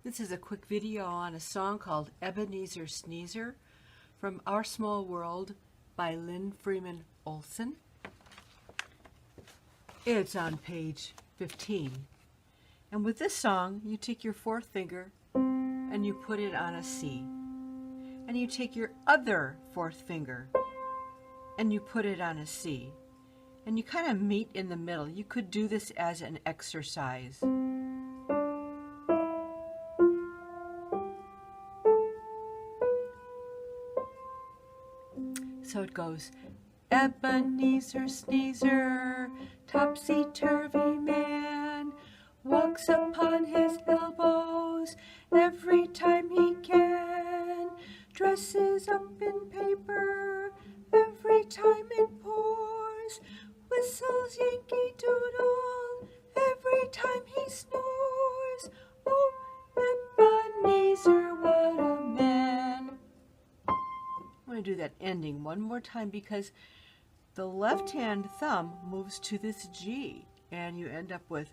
This is a quick video on a song called Ebeneezer Sneezer from Our Small World by Lynn Freeman Olson. It's on page 15. And with this song, you take your fourth finger and you put it on a C. And you take your other fourth finger and you put it on a C. And you kind of meet in the middle. You could do this as an exercise. So it goes, Ebeneezer Sneezer, topsy-turvy man, walks upon his elbows every time he can, dresses up in paper every time it pours, whistles Yankee-Doodle every time he snores. Oh, Ebeneezer, what a man. I'm going to do that ending one more time because the left-hand thumb moves to this G and you end up with